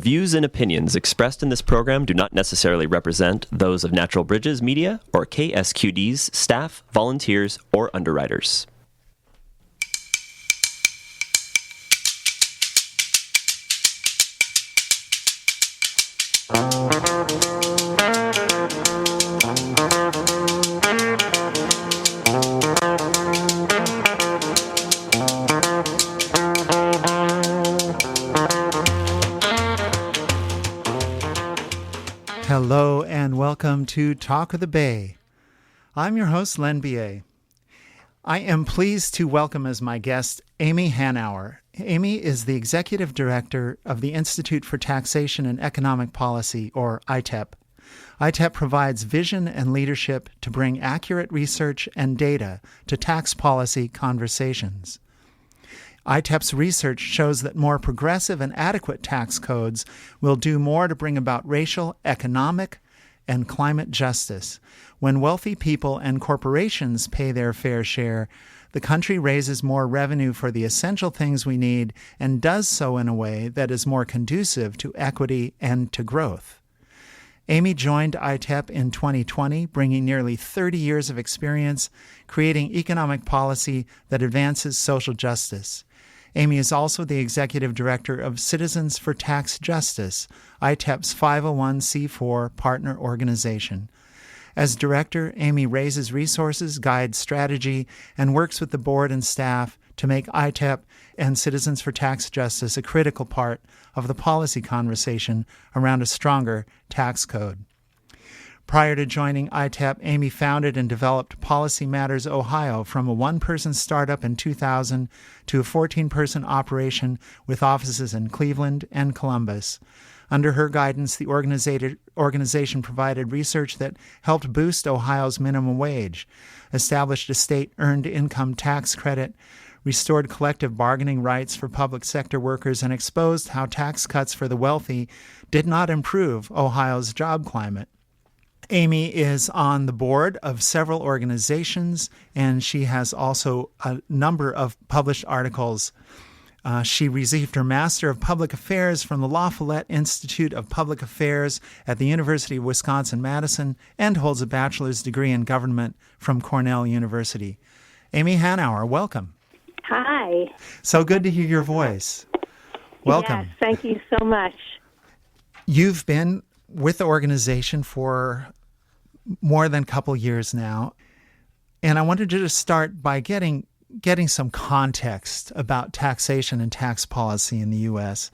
views and opinions expressed in this program do not necessarily represent those of Natural Bridges Media or KSQD's staff, volunteers, or underwriters. Hello and welcome to Talk of the Bay. I'm your host, Len B.A. I am pleased to welcome as my guest Amy Hanauer. Amy is the Executive Director of the Institute for Taxation and Economic Policy, or ITEP. ITEP provides vision and leadership to bring accurate research and data to tax policy conversations. ITEP's research shows that more progressive and adequate tax codes will do more to bring about racial, economic, and climate justice. When wealthy people and corporations pay their fair share, the country raises more revenue for the essential things we need and does so in a way that is more conducive to equity and to growth. Amy joined ITEP in 2020, bringing nearly 30 years of experience creating economic policy that advances social justice. Amy is also the Executive Director of Citizens for Tax Justice, ITEP's 501c4 partner organization. As director, Amy raises resources, guides strategy, and works with the board and staff to make ITEP and Citizens for Tax Justice a critical part of the policy conversation around a stronger tax code. Prior to joining ITEP, Amy founded and developed Policy Matters Ohio from a one-person startup in 2000 to a 14-person operation with offices in Cleveland and Columbus. Under her guidance, the organization provided research that helped boost Ohio's minimum wage, established a state earned income tax credit, restored collective bargaining rights for public sector workers, and exposed how tax cuts for the wealthy did not improve Ohio's job climate. Amy is on the board of several organizations, and she has also a number of published articles. She received her Master of Public Affairs from the La Follette Institute of Public Affairs at the University of Wisconsin-Madison and holds a bachelor's degree in government from Cornell University. Amy Hanauer, welcome. Hi. So good to hear your voice. Welcome. Yes, thank you so much. You've been with the organization for more than a couple years now, and I wanted to just start by getting some context about taxation and tax policy in the U.S.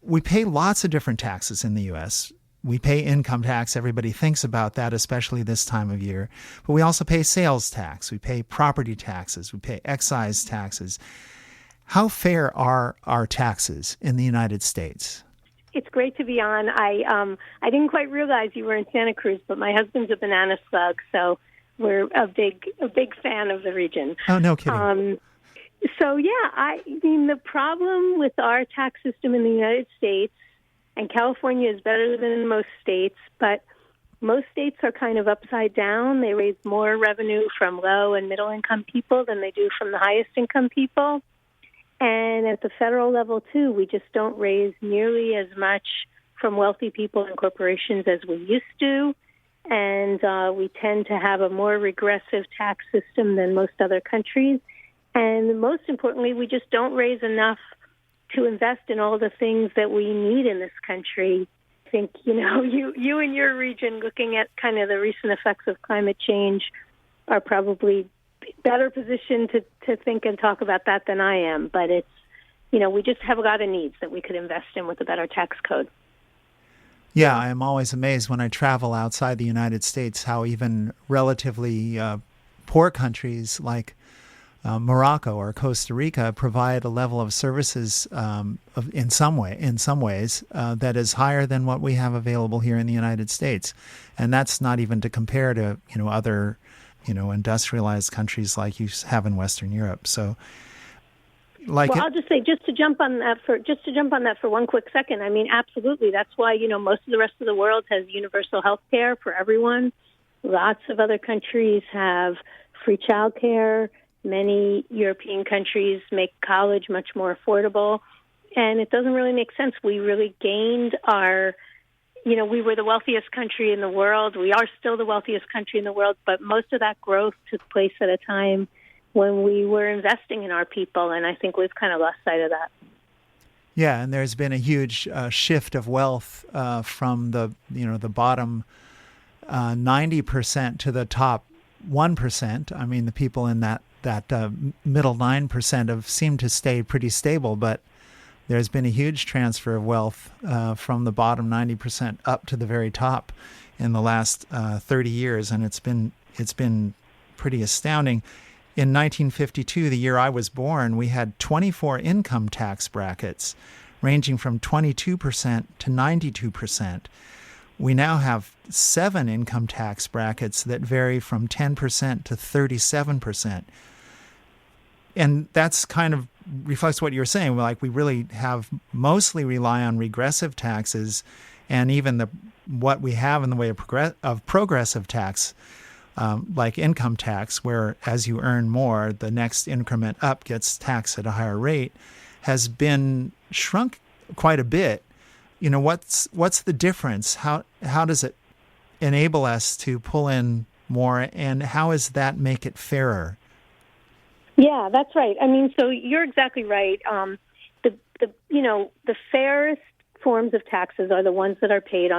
We pay lots of different taxes in the U.S. We pay income tax. Everybody thinks about that, especially this time of year. But we also pay sales tax. We pay property taxes. We pay excise taxes. How fair are our taxes in the United States? It's great to be on. I didn't quite realize you were in Santa Cruz, but my husband's a banana slug, so we're a big fan of the region. Oh, no kidding. I mean, the problem with our tax system in the United States, and California is better than most states, but most states are kind of upside down. They raise more revenue from low and middle income people than they do from the highest income people. And at the federal level, too, we just don't raise nearly as much from wealthy people and corporations as we used to. And we tend to have a more regressive tax system than most other countries. And most importantly, we just don't raise enough to invest in all the things that we need in this country. I think, you in your region, looking at kind of the recent effects of climate change, are probably better positioned to think and talk about that than I am. But it's, we just have a lot of needs that we could invest in with a better tax code. Yeah, I am always amazed when I travel outside the United States how even relatively poor countries like Morocco or Costa Rica provide a level of services in some ways that is higher than what we have available here in the United States. And that's not even to compare to, other industrialized countries like you have in Western Europe. So, I'll just say, just to jump on that for one quick second. I mean, absolutely. That's why most of the rest of the world has universal health care for everyone. Lots of other countries have free child care. Many European countries make college much more affordable. and it doesn't really make sense. We really gained we were the wealthiest country in the world. We are still the wealthiest country in the world, but most of that growth took place at a time when we were investing in our people, and I think we've kind of lost sight of that. Yeah, and there's been a huge shift of wealth from the bottom 90% to the top 1%. I mean, the people in that middle 9% have seemed to stay pretty stable, but there's been a huge transfer of wealth from the bottom 90% up to the very top in the last 30 years, and it's been pretty astounding. In 1952, the year I was born, we had 24 income tax brackets ranging from 22% to 92%. We now have 7 income tax brackets that vary from 10% to 37%. And that's kind of reflects what you're saying. Like, we really have mostly rely on regressive taxes, and even what we have in the way of progressive tax, like income tax, where as you earn more, the next increment up gets taxed at a higher rate, has been shrunk quite a bit. What's the difference? How does it enable us to pull in more, and how does that make it fairer? Yeah, that's right. I mean, so you're exactly right. The fairest forms of taxes are the ones that are paid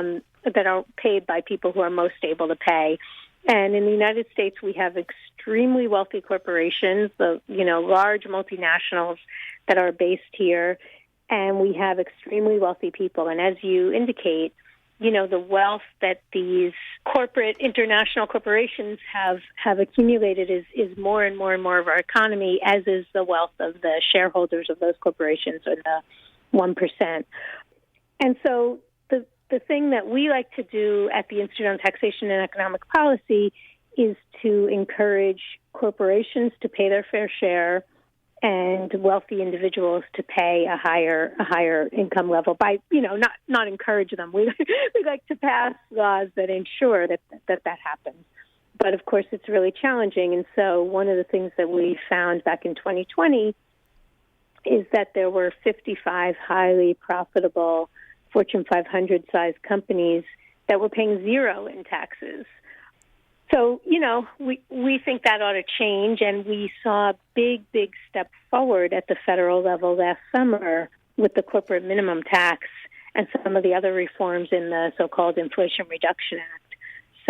by people who are most able to pay. And in the United States, we have extremely wealthy corporations, large multinationals that are based here, and we have extremely wealthy people. And as you indicate, the wealth that these corporate international corporations have accumulated is more and more and more of our economy, as is the wealth of the shareholders of those corporations, or the 1%. And so the thing that we like to do at the Institute on Taxation and Economic Policy is to encourage corporations to pay their fair share and wealthy individuals to pay a higher income level by, not encourage them. We like to pass laws that ensure that happens. But of course, it's really challenging. And so one of the things that we found back in 2020 is that there were 55 highly profitable Fortune 500 sized companies that were paying zero in taxes. So, we think that ought to change, and we saw a big step forward at the federal level last summer with the corporate minimum tax and some of the other reforms in the so-called Inflation Reduction Act.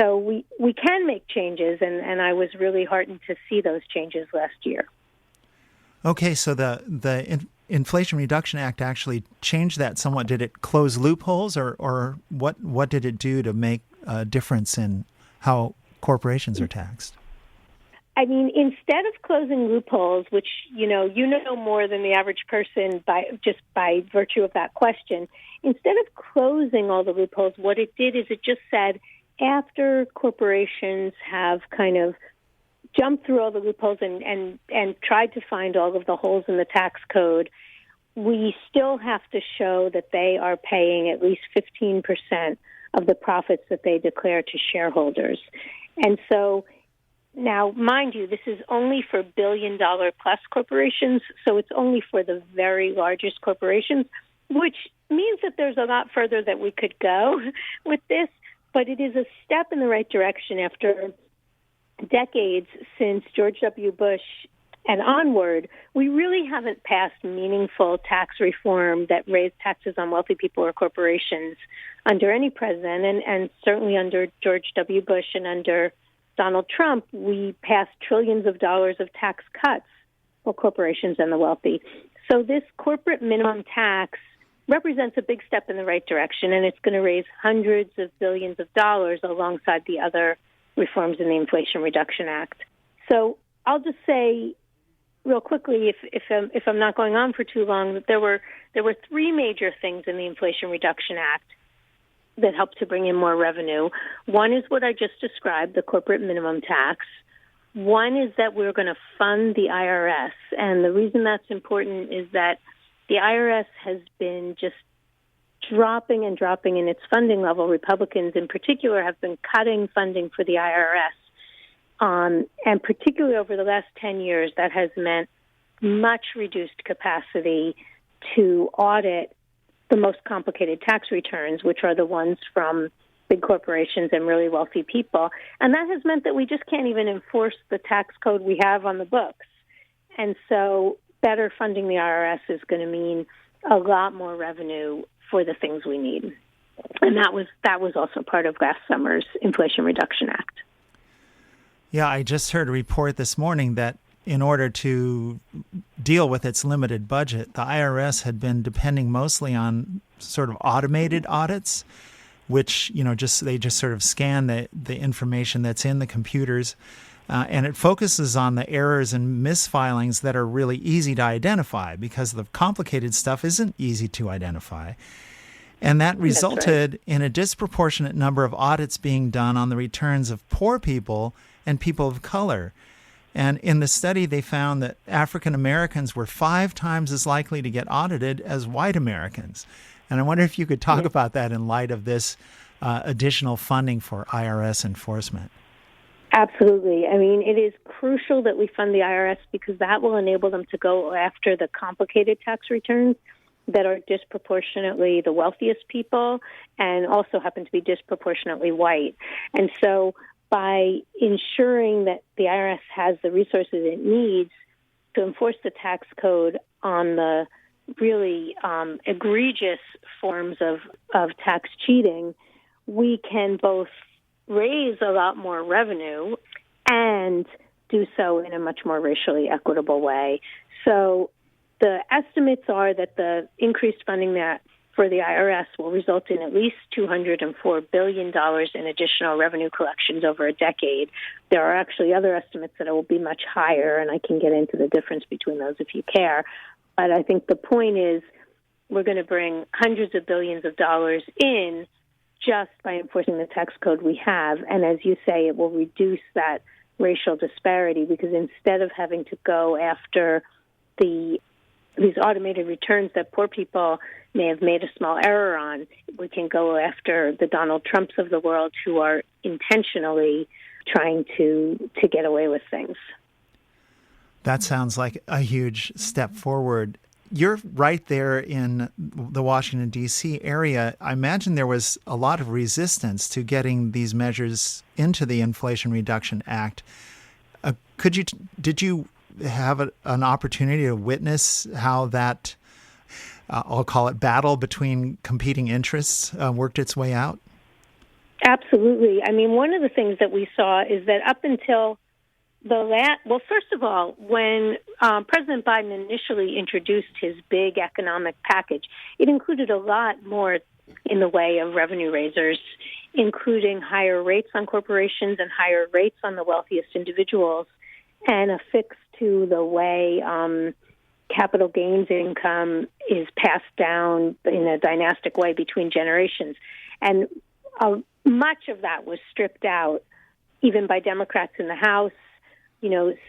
So we can make changes, and I was really heartened to see those changes last year. Okay, so the Inflation Reduction Act actually changed that somewhat. Did it close loopholes, or what did it do to make a difference in how corporations are taxed? I mean, instead of closing loopholes, which you know more than the average person by virtue of that question, instead of closing all the loopholes, what it did is it just said, after corporations have kind of jumped through all the loopholes and tried to find all of the holes in the tax code, we still have to show that they are paying at least 15% of the profits that they declare to shareholders. And so now, mind you, this is only for billion-dollar-plus corporations, so it's only for the very largest corporations, which means that there's a lot further that we could go with this, but it is a step in the right direction after decades since George W. Bush and onward. We really haven't passed meaningful tax reform that raised taxes on wealthy people or corporations under any president, and certainly under George W. Bush and under Donald Trump, we passed trillions of dollars of tax cuts for corporations and the wealthy. So this corporate minimum tax represents a big step in the right direction, and it's going to raise hundreds of billions of dollars alongside the other reforms in the Inflation Reduction Act. So I'll just say real quickly, if I'm not going on for too long, that there were three major things in the Inflation Reduction Act that helped to bring in more revenue. One is what I just described, the corporate minimum tax. One is that we're going to fund the IRS. And the reason that's important is that the IRS has been just dropping in its funding level. Republicans in particular have been cutting funding for the IRS. And particularly over the last 10 years, that has meant much reduced capacity to audit the most complicated tax returns, which are the ones from big corporations and really wealthy people. And that has meant that we just can't even enforce the tax code we have on the books. And so better funding the IRS is going to mean a lot more revenue for the things we need. And that was also part of last summer's Inflation Reduction Act. Yeah, I just heard a report this morning that in order to deal with its limited budget, the IRS had been depending mostly on sort of automated audits, which, they just sort of scan the information that's in the computers. And it focuses on the errors and misfilings that are really easy to identify because the complicated stuff isn't easy to identify. And that resulted in a disproportionate number of audits being done on the returns of poor people and people of color. And in the study, they found that African Americans were 5 times as likely to get audited as white Americans. And I wonder if you could talk about that in light of this additional funding for IRS enforcement. Absolutely. I mean, it is crucial that we fund the IRS because that will enable them to go after the complicated tax returns that are disproportionately the wealthiest people and also happen to be disproportionately white. And so by ensuring that the IRS has the resources it needs to enforce the tax code on the really egregious forms of tax cheating, we can both raise a lot more revenue and do so in a much more racially equitable way. So the estimates are that the increased funding that for the IRS will result in at least $204 billion in additional revenue collections over a decade. There are actually other estimates that it will be much higher, and I can get into the difference between those if you care. But I think the point is we're going to bring hundreds of billions of dollars in just by enforcing the tax code we have. And as you say, it will reduce that racial disparity because instead of having to go after these automated returns that poor people may have made a small error on, we can go after the Donald Trumps of the world who are intentionally trying to get away with things. That sounds like a huge step forward. You're right there in the Washington, D.C. area. I imagine there was a lot of resistance to getting these measures into the Inflation Reduction Act. Did you have an opportunity to witness how that, I'll call it battle between competing interests, worked its way out? Absolutely. I mean, one of the things that we saw is that up until first of all, when President Biden initially introduced his big economic package, it included a lot more in the way of revenue raisers, including higher rates on corporations and higher rates on the wealthiest individuals, and a fix to the way capital gains income is passed down in a dynastic way between generations. And much of that was stripped out, even by Democrats in the House.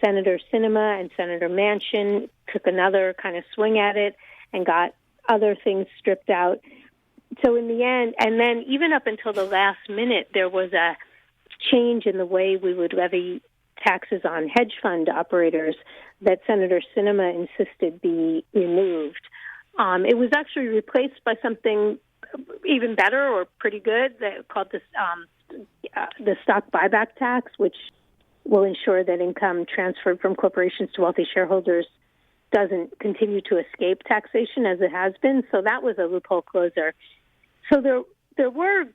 Senator Sinema and Senator Manchin took another kind of swing at it and got other things stripped out. So in the end, and then even up until the last minute, there was a change in the way we would levy taxes on hedge fund operators that Senator Sinema insisted be removed. It was actually replaced by something even better or pretty good called the stock buyback tax, which will ensure that income transferred from corporations to wealthy shareholders doesn't continue to escape taxation as it has been. So that was a loophole closer. So there were,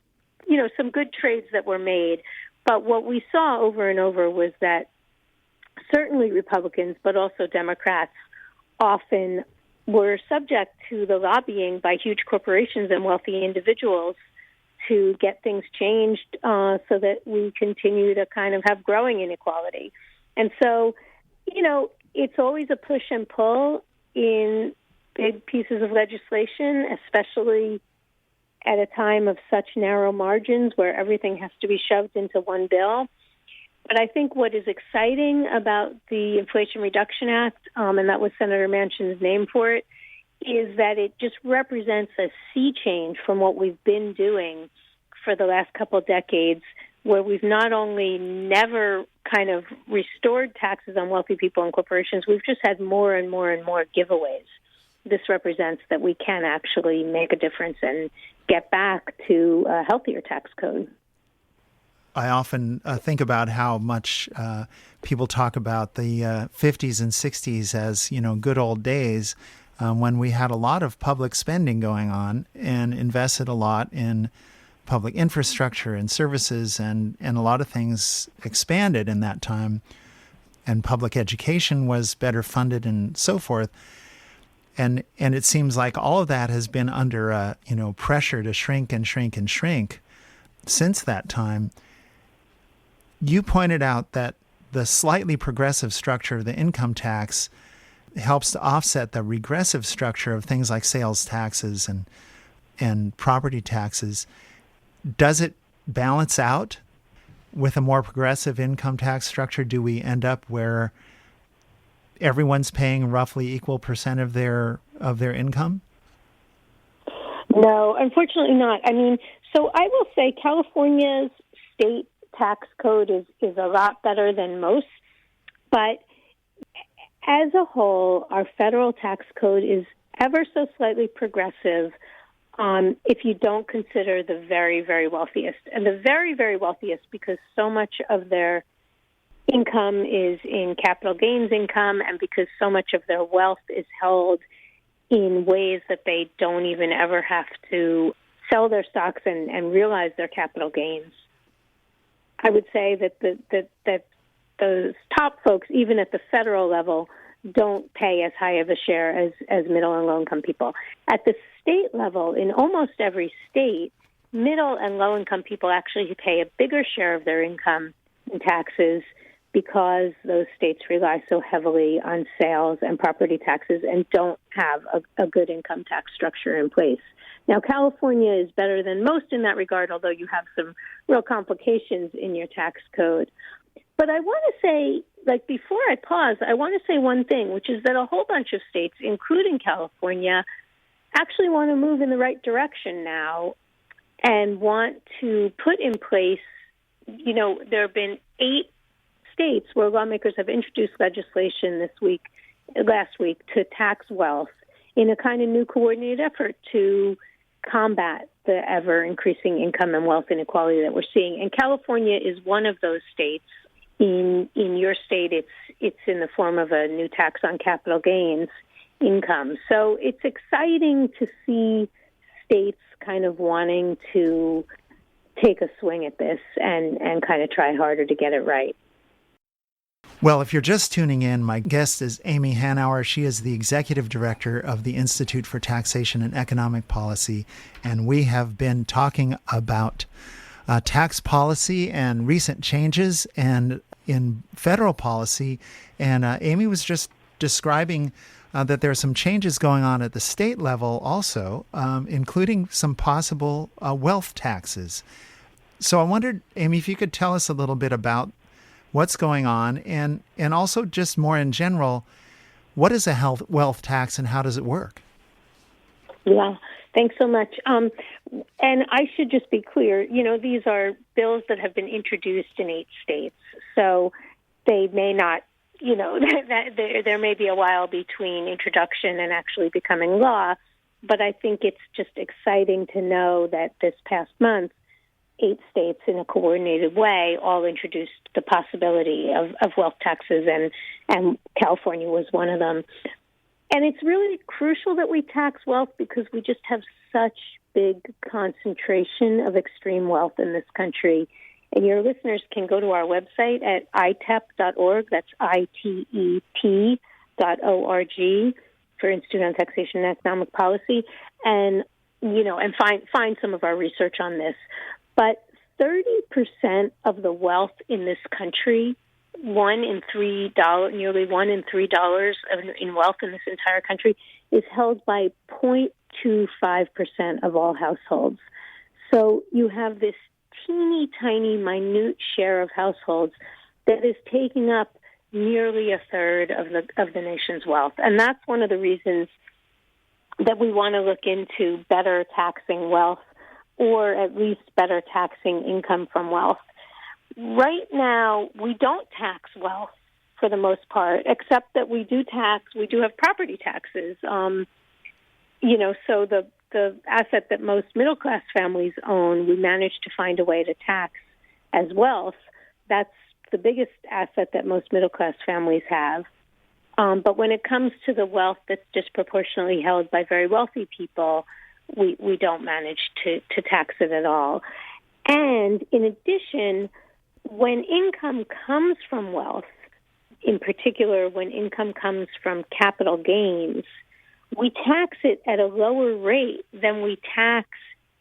some good trades that were made. But what we saw over and over was that certainly Republicans, but also Democrats, often were subject to the lobbying by huge corporations and wealthy individuals to get things changed so that we continue to kind of have growing inequality. And so, it's always a push and pull in big pieces of legislation, especially at a time of such narrow margins where everything has to be shoved into one bill. But I think what is exciting about the Inflation Reduction Act, and that was Senator Manchin's name for it, is that it just represents a sea change from what we've been doing for the last couple of decades, where we've not only never kind of restored taxes on wealthy people and corporations, we've just had more and more and more giveaways. this represents that we can actually make a difference and get back to a healthier tax code. I often think about how much people talk about the 50s and 60s as, good old days when we had a lot of public spending going on and invested a lot in public infrastructure and services, and a lot of things expanded in that time, and public education was better funded and so forth. And it seems like all of that has been under pressure to shrink and shrink and shrink since that time. You pointed out that the slightly progressive structure of the income tax helps to offset the regressive structure of things like sales taxes and property taxes. Does it balance out with a more progressive income tax structure? Do we end up where everyone's paying roughly equal percent of their income? No, unfortunately not. So I will say California's state tax code is a lot better than most, but as a whole, our federal tax code is ever so slightly progressive if you don't consider the very, very wealthiest. And the very, very wealthiest, because so much of their income is in capital gains income, and because so much of their wealth is held in ways that they don't even ever have to sell their stocks and realize their capital gains. I would say that those top folks, even at the federal level, don't pay as high of a share as middle and low-income people. At the state level, in almost every state, middle and low-income people actually pay a bigger share of their income in taxes because those states rely so heavily on sales and property taxes and don't have a good income tax structure in place. Now, California is better than most in that regard, although you have some real complications in your tax code. But I want to say, before I pause, I want to say one thing, which is that a whole bunch of states, including California, actually want to move in the right direction now and want to put in place, there have been 8 states where lawmakers have introduced legislation last week, to tax wealth in a kind of new coordinated effort to combat the ever-increasing income and wealth inequality that we're seeing. And California is one of those states. In your state, it's in the form of a new tax on capital gains income. So it's exciting to see states kind of wanting to take a swing at this and kind of try harder to get it right. Well, if you're just tuning in, my guest is Amy Hanauer. She is the executive director of the Institute for Taxation and Economic Policy, and we have been talking about tax policy and recent changes and in federal policy. And Amy was just describing that there are some changes going on at the state level also, including some possible wealth taxes. So I wondered, Amy, if you could tell us a little bit about what's going on, and also just more in general, what is a wealth tax and how does it work? Yeah, thanks so much. And I should just be clear, these are bills that have been introduced in 8 states, so they may not, there may be a while between introduction and actually becoming law, but I think it's just exciting to know that this past month, 8 states in a coordinated way all introduced the possibility of wealth taxes, and California was one of them. And it's really crucial that we tax wealth because we just have such big concentration of extreme wealth in this country. And your listeners can go to our website at itep.org, that's ITEP.org, for Institute on Taxation and Economic Policy, and find some of our research on this. But 30% of the wealth in this country, nearly $1 in $3 in wealth in this entire country, is held by 0.25% of all households. So you have this teeny tiny, minute share of households that is taking up nearly a third of the nation's wealth, and that's one of the reasons that we want to look into better taxing wealth, or at least better taxing income from wealth. Right now, we don't tax wealth for the most part, except that we do have property taxes. so the asset that most middle-class families own, we managed to find a way to tax as wealth. That's the biggest asset that most middle-class families have. But when it comes to the wealth that's disproportionately held by very wealthy people, we don't manage to tax it at all. And in addition, when income comes from wealth, in particular when income comes from capital gains, we tax it at a lower rate than we tax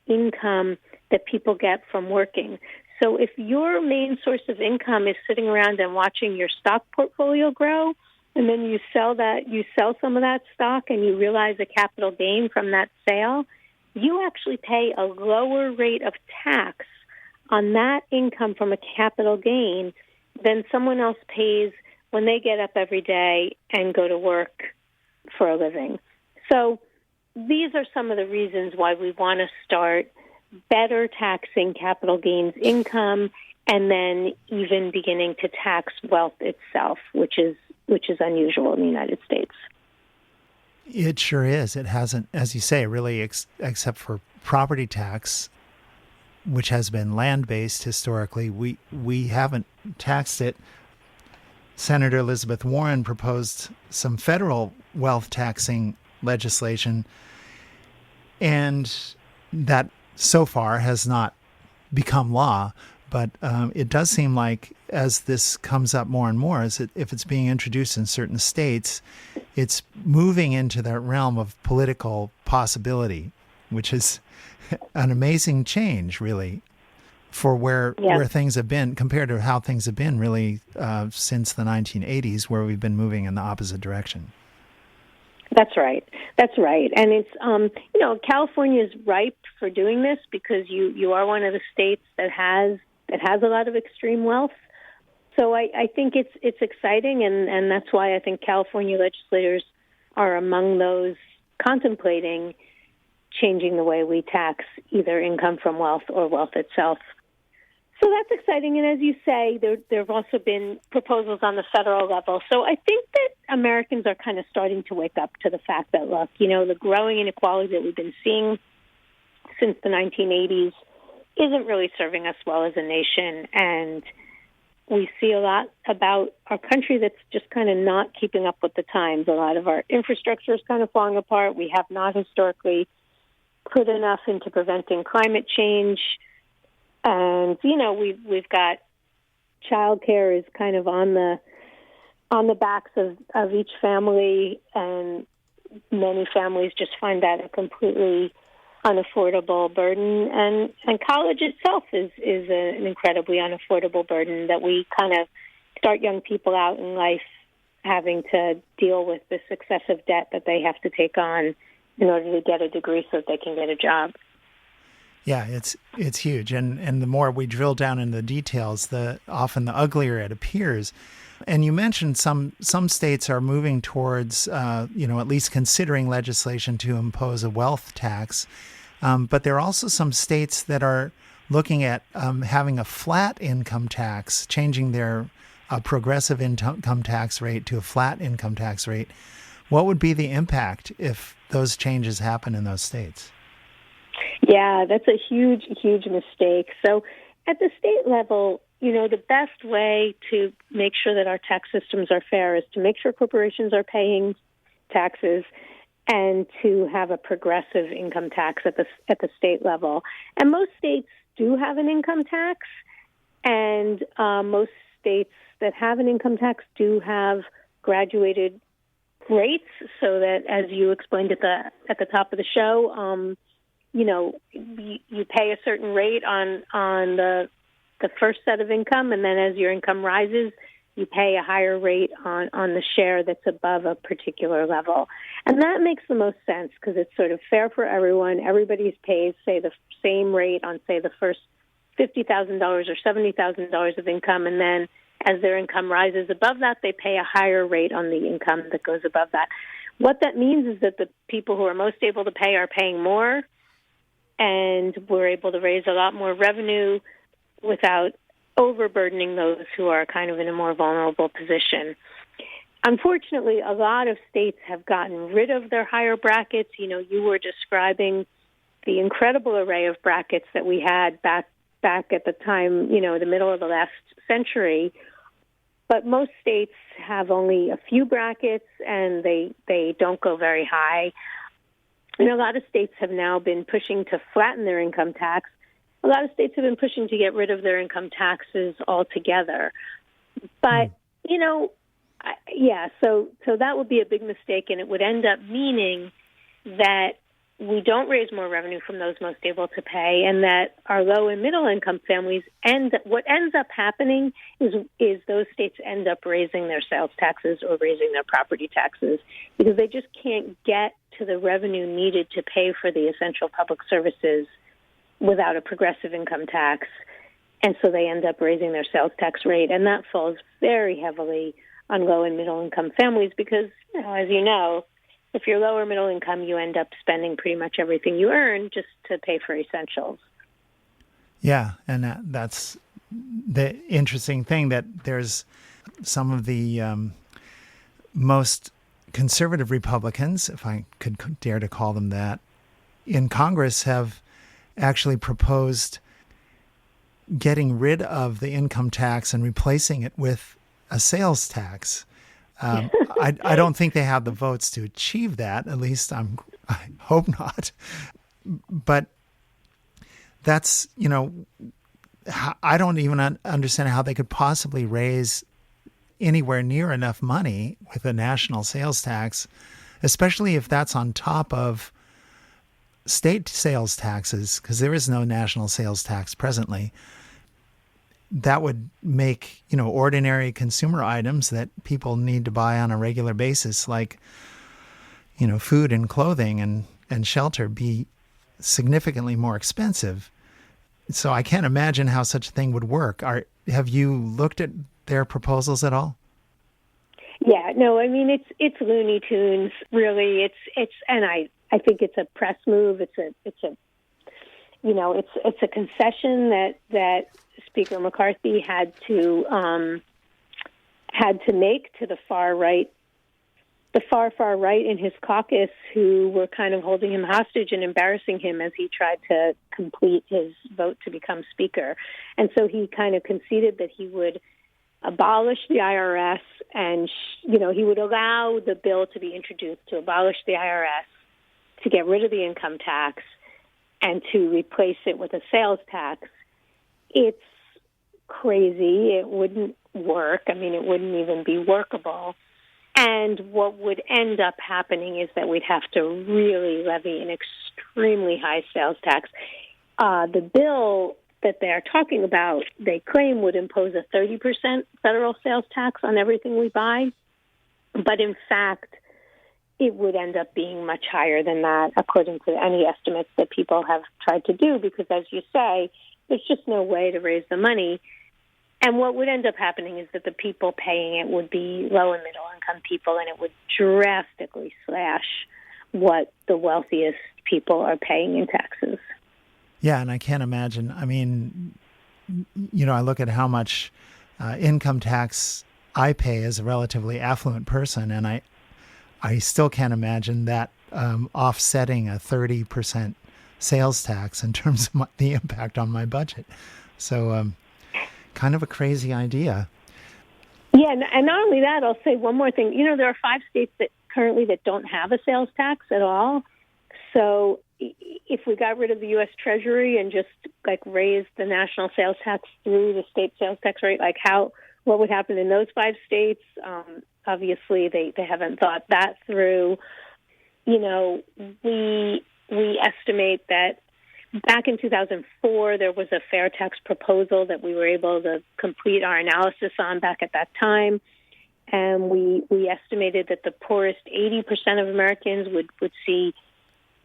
income that people get from working. So if your main source of income is sitting around and watching your stock portfolio grow, and then you sell some of that stock and you realize a capital gain from that sale, you actually pay a lower rate of tax on that income from a capital gain than someone else pays when they get up every day and go to work for a living. So these are some of the reasons why we want to start better taxing capital gains income and then even beginning to tax wealth itself, which is unusual in the United States. It sure is. It hasn't, as you say, really, except for property tax, which has been land-based historically, we haven't taxed it. Senator Elizabeth Warren proposed some federal wealth taxing legislation, and that so far has not become law. But it does seem like as this comes up more and more, if it's being introduced in certain states, it's moving into the realm of political possibility, which is an amazing change, really, for where things have been compared to how things have been really since the 1980s, where we've been moving in the opposite direction. That's right. And it's, California is ripe for doing this because you are one of the states that has a lot of extreme wealth. So I think it's exciting, and that's why I think California legislators are among those contemplating changing the way we tax either income from wealth or wealth itself. So that's exciting. And as you say, there have also been proposals on the federal level. So I think that Americans are kind of starting to wake up to the fact that, look, the growing inequality that we've been seeing since the 1980s isn't really serving us well as a nation. And we see a lot about our country that's just kind of not keeping up with the times. A lot of our infrastructure is kind of falling apart. We have not historically put enough into preventing climate change. And, we've got childcare is kind of on the backs of each family, and many families just find that a completely unaffordable burden. And college itself is an incredibly unaffordable burden that we kind of start young people out in life having to deal with this excessive debt that they have to take on in order to get a degree so that they can get a job. Yeah, it's huge, and the more we drill down in the details, often the uglier it appears. And you mentioned some states are moving towards, at least considering legislation to impose a wealth tax, but there are also some states that are looking at having a flat income tax, changing their progressive income tax rate to a flat income tax rate. What would be the impact if those changes happen in those states? Yeah, that's a huge, huge mistake. So at the state level, the best way to make sure that our tax systems are fair is to make sure corporations are paying taxes and to have a progressive income tax at the state level. And most states do have an income tax, and most states that have an income tax do have graduated rates, so that, as you explained at the top of the show, you pay a certain rate on the first set of income, and then as your income rises, you pay a higher rate on the share that's above a particular level. And that makes the most sense because it's sort of fair for everyone. Everybody's paid, say, the same rate on, say, the first $50,000 or $70,000 of income, and then as their income rises above that, they pay a higher rate on the income that goes above that. What that means is that the people who are most able to pay are paying more, and we're able to raise a lot more revenue without overburdening those who are kind of in a more vulnerable position. unfortunately, a lot of states have gotten rid of their higher brackets. You were describing the incredible array of brackets that we had back at the time, the middle of the last century. But most states have only a few brackets, and they don't go very high. And a lot of states have now been pushing to flatten their income tax. A lot of states have been pushing to get rid of their income taxes altogether. But, so that would be a big mistake, and it would end up meaning that we don't raise more revenue from those most able to pay, and that our low and middle income families what ends up happening is those states end up raising their sales taxes or raising their property taxes because they just can't get to the revenue needed to pay for the essential public services without a progressive income tax. And so they end up raising their sales tax rate, and that falls very heavily on low and middle income families because, as you know, if you're lower middle income, you end up spending pretty much everything you earn just to pay for essentials. Yeah, and that's the interesting thing, that there's some of the most conservative Republicans, if I could dare to call them that, in Congress have actually proposed getting rid of the income tax and replacing it with a sales tax. I don't think they have the votes to achieve that. At least I hope not. But that's, I don't even understand how they could possibly raise anywhere near enough money with a national sales tax, especially if that's on top of state sales taxes, because there is no national sales tax presently. That would make, ordinary consumer items that people need to buy on a regular basis, like, food and clothing and shelter, be significantly more expensive. So I can't imagine how such a thing would work. Have you looked at their proposals at all? Yeah, no, I mean, it's Looney Tunes, really. And I think it's a press move. It's a concession that Speaker McCarthy had to make to the far right, the far right in his caucus, who were kind of holding him hostage and embarrassing him as he tried to complete his vote to become Speaker. And so he kind of conceded that he would abolish the IRS, and he would allow the bill to be introduced to abolish the IRS, to get rid of the income tax, and to replace it with a sales tax. It's crazy. It wouldn't work. I mean, it wouldn't even be workable. And what would end up happening is that we'd have to really levy an extremely high sales tax. The bill that they're talking about, they claim, would impose a 30% federal sales tax on everything we buy. But in fact, it would end up being much higher than that, according to any estimates that people have tried to do, because, as you say, there's just no way to raise the money. And what would end up happening is that the people paying it would be low and middle income people, and it would drastically slash what the wealthiest people are paying in taxes. Yeah, and I can't imagine. I mean, I look at how much income tax I pay as a relatively affluent person, and I still can't imagine that offsetting a 30% sales tax in terms of the impact on my budget. So kind of a crazy idea. Yeah, and not only that, I'll say one more thing. There are 5 states that currently don't have a sales tax at all. So if we got rid of the U.S. Treasury and just raised the national sales tax through the state sales tax rate, what would happen in those 5 states? Obviously, they haven't thought that through. We estimate that back in 2004, there was a fair tax proposal that we were able to complete our analysis on back at that time. And we estimated that the poorest 80% of Americans would see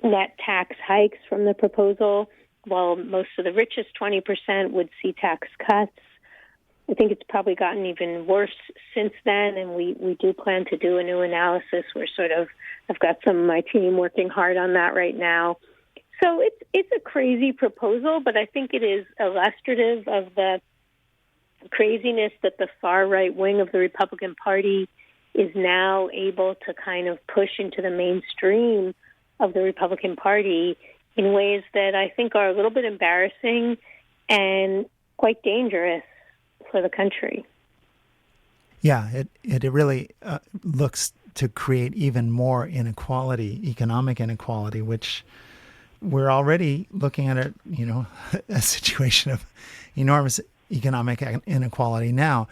net tax hikes from the proposal, while most of the richest 20% would see tax cuts. I think it's probably gotten even worse since then, and we do plan to do a new analysis. I've got some of my team working hard on that right now. So it's a crazy proposal, but I think it is illustrative of the craziness that the far right wing of the Republican Party is now able to kind of push into the mainstream of the Republican Party in ways that I think are a little bit embarrassing and quite dangerous for the country. Yeah, it really looks to create even more inequality, economic inequality, which we're already looking at a situation of enormous economic inequality now.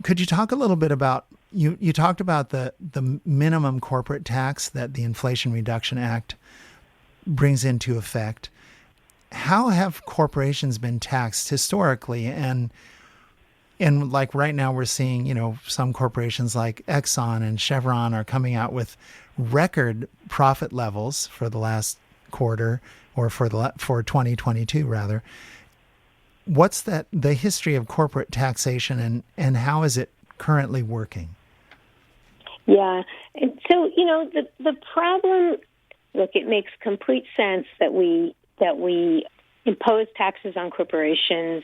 Could you talk a little bit about, you talked about the minimum corporate tax that the Inflation Reduction Act brings into effect. How have corporations been taxed historically? And like right now we're seeing, some corporations like Exxon and Chevron are coming out with record profit levels for the last quarter, or for 2022 rather. What's the history of corporate taxation, and how is it currently working? Yeah. And so, the problem, look, it makes complete sense that we impose taxes on corporations.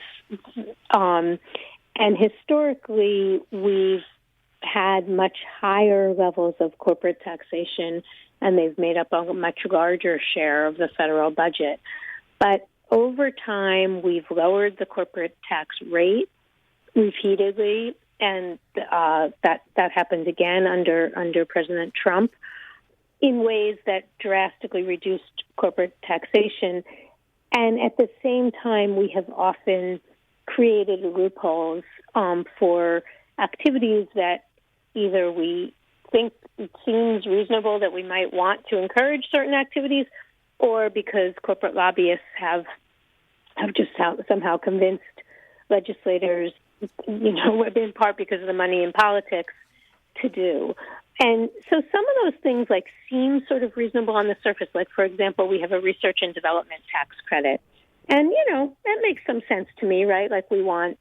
And historically, we've had much higher levels of corporate taxation, and they've made up a much larger share of the federal budget. But over time, we've lowered the corporate tax rate repeatedly, and that happened again under President Trump in ways that drastically reduced corporate taxation. And at the same time, we have often created loopholes for activities that either we think it seems reasonable that we might want to encourage certain activities, or because corporate lobbyists have just somehow convinced legislators, in part because of the money in politics, to do. And so some of those things seem sort of reasonable on the surface. Like, for example, we have a research and development tax credit. And, that makes some sense to me, right? Like, we want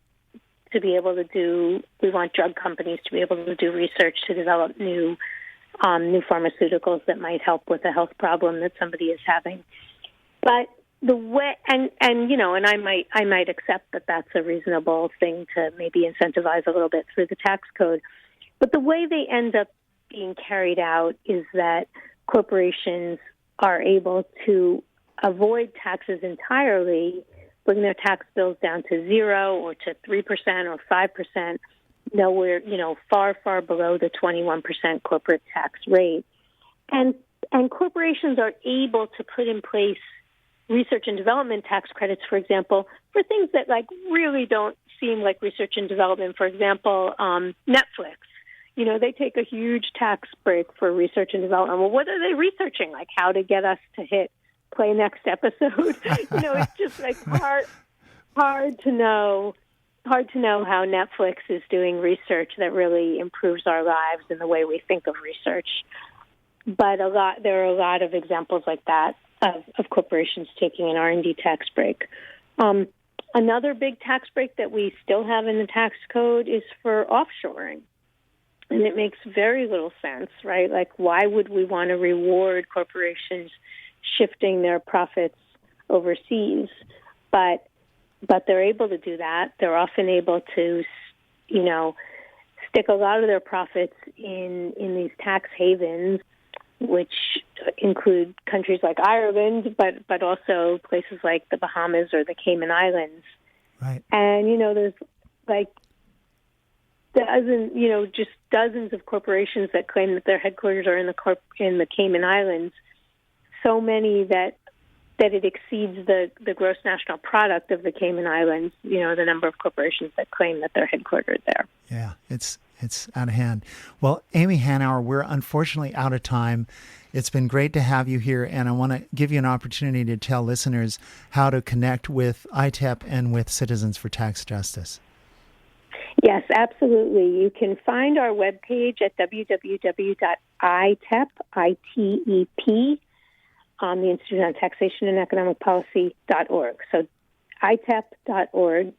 drug companies to be able to do research to develop new pharmaceuticals that might help with a health problem that somebody is having. But the way, and I might accept that that's a reasonable thing to maybe incentivize a little bit through the tax code. But the way they end up being carried out is that corporations are able to avoid taxes entirely, bring their tax bills down to 0 or to 3% or 5%, nowhere, far, far below the 21% corporate tax rate. And corporations are able to put in place research and development tax credits, for example, for things that really don't seem like research and development. For example, Netflix. They take a huge tax break for research and development. Well, what are they researching? Like how to get us to hit play next episode? It's just hard to know how Netflix is doing research that really improves our lives in the way we think of research. But there are a lot of examples like that of corporations taking an R&D tax break. Another big tax break that we still have in the tax code is for offshoring. And it makes very little sense, right? Like, why would we want to reward corporations shifting their profits overseas? But they're able to do that. They're often able to, stick a lot of their profits in these tax havens, which include countries like Ireland, but also places like the Bahamas or the Cayman Islands. Right. And, there's dozens of corporations that claim that their headquarters are in the Cayman Islands. So many that it exceeds the gross national product of the Cayman Islands, the number of corporations that claim that they're headquartered there. Yeah, it's out of hand. Well, Amy Hanauer, we're unfortunately out of time. It's been great to have you here, and I want to give you an opportunity to tell listeners how to connect with ITEP and with Citizens for Tax Justice. Yes, absolutely. You can find our webpage at www.itep, the Institute on Taxation and Economic Policy.org. So itep.org,